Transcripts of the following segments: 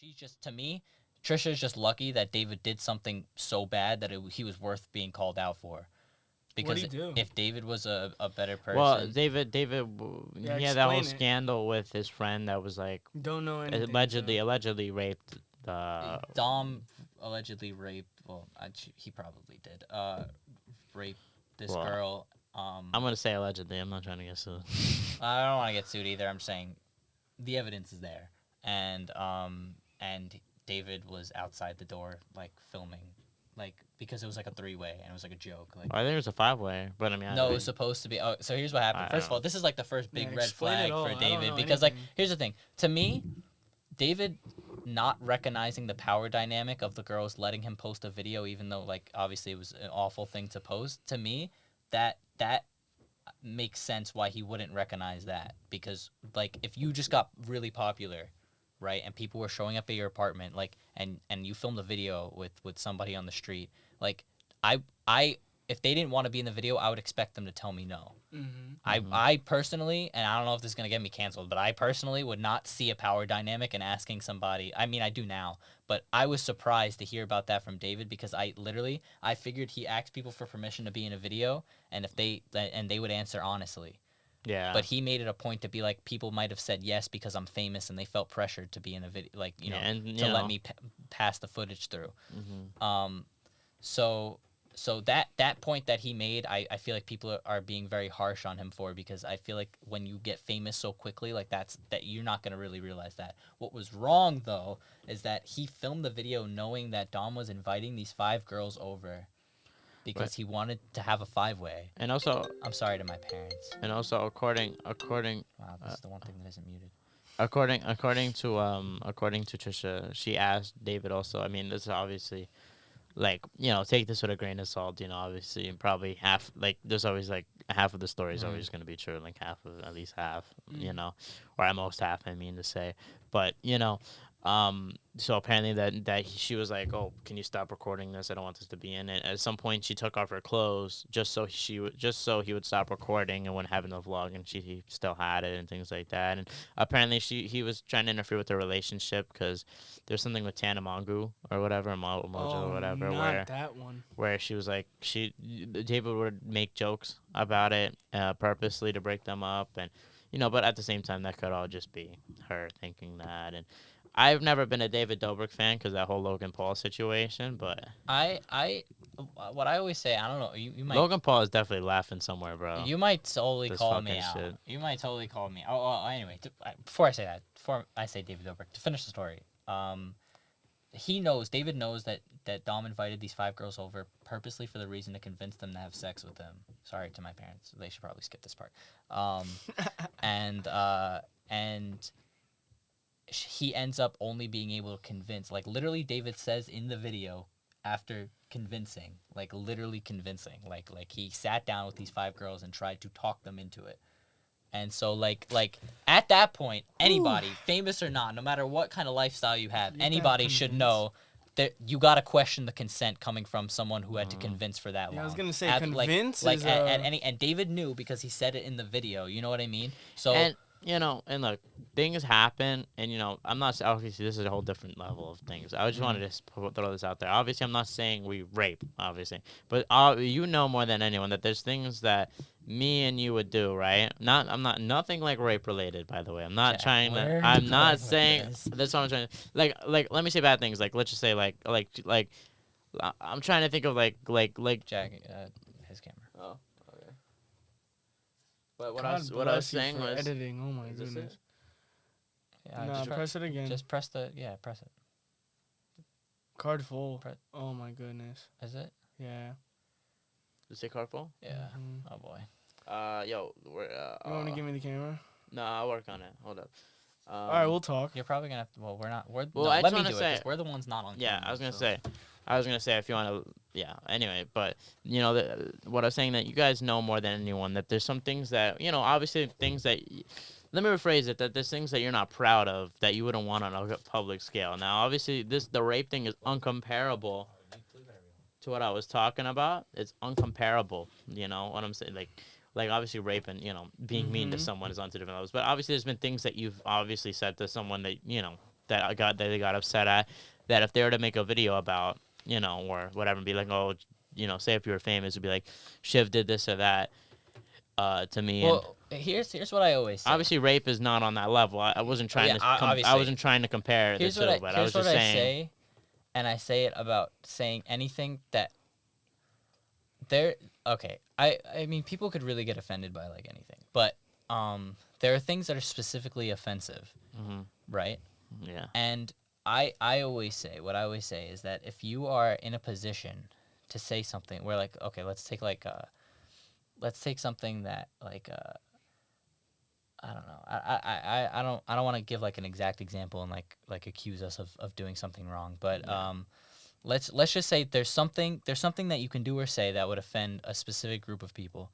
She's just, to me, Trisha's just lucky that David did something so bad that he was worth being called out for. What'd Because he do? if David was a better Well, person, Yeah, he had that whole explain it. scandal with his friend that was like Don't know anything. allegedly raped the. Dom allegedly raped. Well, he probably did. Rape this Well, girl. I'm gonna say allegedly. I'm not trying to get sued. I don't want to get sued either. I'm saying the evidence is there, and David was outside the door like filming, like because it was like a 3-way and it was like a joke. Like I think it was a 5-way, but I mean, no, it was supposed to be. Oh, so here's what happened. I First of don't all, this is like the first big Yeah, red explain flag it all. for I don't David know because like anything. here's the thing. To me, David not recognizing the power dynamic of the girls letting him post a video, even though like obviously it was an awful thing to post. To me, that makes sense why he wouldn't recognize that, because like if you just got really popular, right, and people were showing up at your apartment, like and you filmed a video with somebody on the street, like I if they didn't want to be in the video, I would expect them to tell me no. I personally, and I don't know if this is gonna get me canceled, but I personally would not see a power dynamic in asking somebody. I mean, I do now, but I was surprised to hear about that from David because I figured he asked people for permission to be in a video, and if they would answer honestly. yeah. But he made it a point to be like, people might have said yes because I'm famous and they felt pressured to be in a video, like to let me pass the footage through. So that point that he made, I feel like people are being very harsh on him for, because I feel like when you get famous so quickly, like that you're not gonna really realize that. What was wrong though is that he filmed the video knowing that Dom was inviting these 5 girls over because he wanted to have a 5-way. And also, I'm sorry to my parents. according Wow, this is the one thing that isn't muted. according to Trisha, she asked David also. I mean, this is obviously like, take this with a grain of salt. Obviously, probably half, like, there's always like half of the story is always going to be true, like at least half, or at most half, I mean to say. But so apparently she was like, oh, can you stop recording this? I don't want this to be in it. At some point, she took off her clothes just so he would stop recording and wouldn't have in the vlog, and he still had it and things like that. And apparently he was trying to interfere with their relationship because there's something with Tana Mongu or whatever, Mojo or whatever, not that one. where she was like, David would make jokes about it purposely to break them up, and but at the same time that could all just be her thinking that. And I've never been a David Dobrik fan because that whole Logan Paul situation, but What I always say, I don't know, you might Logan Paul is definitely laughing somewhere, bro. you might totally This call me fucking out. shit. You might totally call me. Oh, well, anyway, before I say David Dobrik, to finish the story, David knows that Dom invited these 5 girls over purposely for the reason to convince them to have sex with him. Sorry to my parents, they should probably skip this part. And he ends up only being able to convince, like literally David says in the video, after convincing, like literally convincing, like he sat down with these 5 girls and tried to talk them into it. And so like at that point, anybody, famous or not, no matter what kind of lifestyle you have, anybody should know that you gotta question the consent coming from someone who had to convince for that long. Yeah, I was gonna say convince and David knew because he said it in the video. You know what I mean? So and look, things happen, and I'm not, obviously this is a whole different level of things. I just wanted to throw this out there. Obviously, I'm not saying we rape, obviously, but you know more than anyone that there's things that me and you would do, right? I'm not nothing like rape related, by the way. I'm not trying to. I'm not saying that's what I'm trying to. Like let me say bad things. Like let's just say like I'm trying to think of like Jack, his camera. Oh. But what God I was saying for was editing. Oh my Is this goodness. Yeah, No, press it again. Just press the press it. Card full. Oh my goodness. Is it? Yeah. Does it say card full? Yeah. Oh boy. Yo, we're, You want to give me the camera? No, I'll work on it. Hold up. All right, we'll talk. You're probably gonna have to. Well, we're not. Well, no, I let just me wanna do it. say- 'Cause we're the ones not on. Yeah, camera, I was gonna so. say. If you want to, yeah. Anyway, but what I was saying, that you guys know more than anyone that there's some things that obviously things that. Let me rephrase it. That there's things that you're not proud of that you wouldn't want on a public scale. Now, obviously, the rape thing is uncomparable to what I was talking about. It's uncomparable. You know what I'm saying? Like obviously rape and being mean to someone is on two different levels. But obviously, there's been things that you've obviously said to someone that that they got upset at, that if they were to make a video about, you know, or whatever, and be like, oh, you know, say if you were famous, it'd be like, Shiv did this or that, to me. Well, here's what I always say. Obviously, rape is not on that level. I wasn't trying I wasn't trying to compare the two, but I was just saying. Say, and I say it about saying anything that there. Okay, I mean, people could really get offended by like anything, but there are things that are specifically offensive, right? Yeah. And I always say, what I always say is that if you are in a position to say something where, like, okay, let's take something that, like, I don't know. I don't want to give like an exact example and like accuse us of doing something wrong, but let's just say there's something that you can do or say that would offend a specific group of people,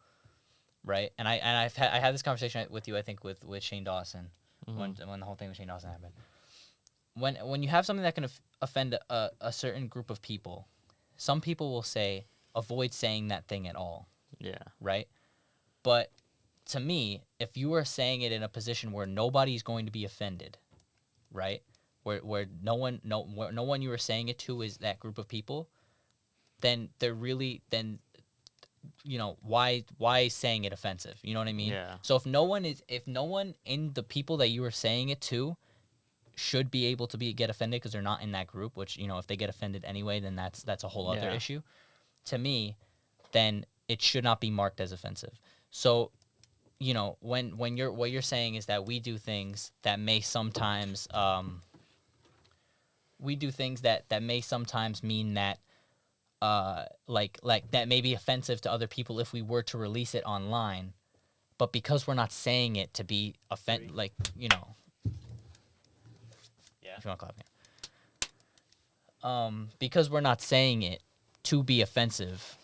right? And I had this conversation with you, I think, with Shane Dawson when the whole thing with Shane Dawson happened. When you have something that can offend a certain group of people, some people will say avoid saying that thing at all. Yeah. Right? But to me, if you are saying it in a position where nobody's going to be offended, right? Where no one you are saying it to is that group of people, then you know, why saying it offensive? You know what I mean? Yeah. So if no one in the people that you are saying it to should be able to get offended because they're not in that group, which, you know, if they get offended anyway, then that's a whole other issue. To me, then it should not be marked as offensive. So, you know, when what you're saying is that we do things that may sometimes mean that like that may be offensive to other people if we were to release it online, but because we're not saying it to be like, you know. Yeah. If you want to clap me. Because we're not saying it to be offensive.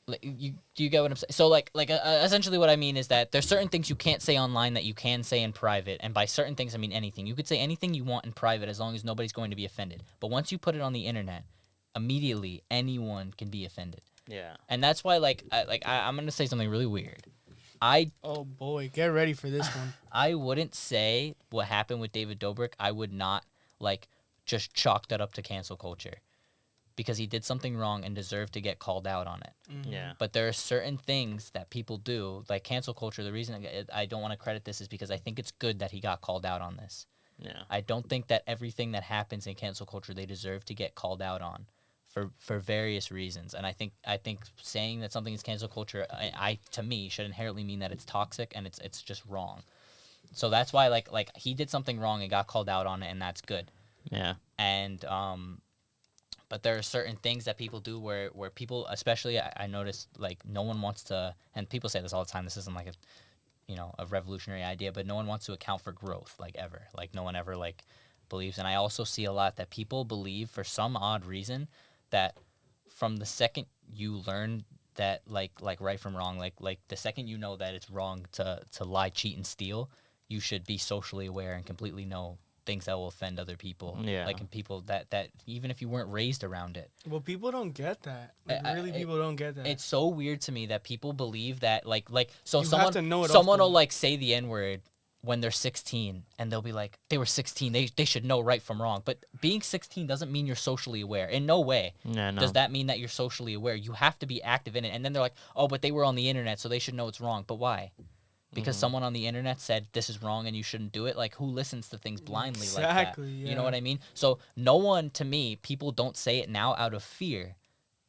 Like, do you get what I'm saying? So like essentially what I mean is that there's certain things you can't say online that you can say in private, and by certain things I mean anything. You could say anything you want in private as long as nobody's going to be offended. But once you put it on the internet, immediately anyone can be offended. Yeah. And that's why I'm gonna say something really weird. Oh boy, get ready for this one. I wouldn't say what happened with David Dobrik. I would not like just chalk that up to cancel culture, because he did something wrong and deserved to get called out on it. Mm-hmm. Yeah. But there are certain things that people do, like cancel culture. The reason I don't want to credit this is because I think it's good that he got called out on this. Yeah. I don't think that everything that happens in cancel culture they deserve to get called out on, for various reasons. And I think saying that something is cancel culture, to me, should inherently mean that it's toxic and it's just wrong. So that's why like he did something wrong and got called out on it, and that's good. Yeah. And but there are certain things that people do where people, especially I notice, like, no one wants to, and people say this all the time, this isn't like a revolutionary idea, but no one wants to account for growth, like, ever. Like, no one ever like believes. And I also see a lot that people believe for some odd reason that from the second you learn that like right from wrong, like the second you know that it's wrong to lie, cheat, and steal, you should be socially aware and completely know things that will offend other people. Yeah. Like, in people that even if you weren't raised around it. Well, people don't get that. People don't get that. It's so weird to me that people believe that like so you someone have to know it someone often. will like say the N-word when they're 16, and they'll be like, they were 16, they should know right from wrong. But being 16 doesn't mean you're socially aware. In no way Yeah, no. does that mean that you're socially aware. You have to be active in it. And then they're like, oh, but they were on the internet, so they should know it's wrong. But why? Because someone on the internet said this is wrong and you shouldn't do it. Like, who listens to things blindly like that? Yeah. You know what I mean? So no one, to me, people don't say it now out of fear.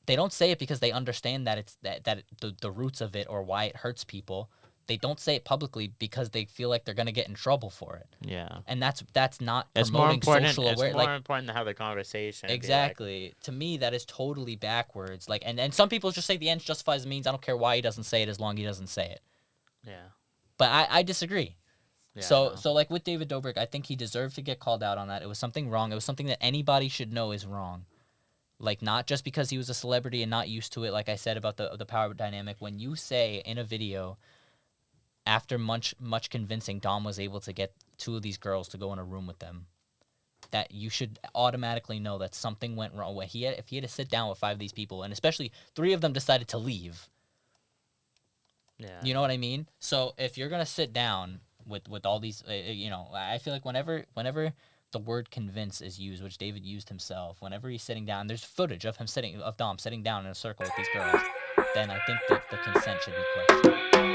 They don't say it because they understand that it's the roots of it or why it hurts people. They don't say it publicly because they feel like they're gonna get in trouble for it. Yeah. And that's not It's promoting more important. social awareness. It's more important to have the conversation. Exactly. To me, that is totally backwards. Like, and some people just say the ends justifies the means. I don't care why he doesn't say it as long as he doesn't say it. Yeah. But I disagree. Yeah, So like with David Dobrik, I think he deserved to get called out on that. It was something wrong. It was something that anybody should know is wrong. Like, not just because he was a celebrity and not used to it, like I said about the power dynamic. When you say in a video, after much convincing, Dom was able to get two of these girls to go in a room with them, that you should automatically know that something went wrong. If he had to sit down with 5 of these people, and especially 3 of them decided to leave. Yeah. You know what I mean? So if you're gonna sit down with all these, I feel like whenever the word convince is used, which David used himself, whenever he's sitting down, there's footage of him of Dom sitting down in a circle with these girls, then I think that the consent should be questioned.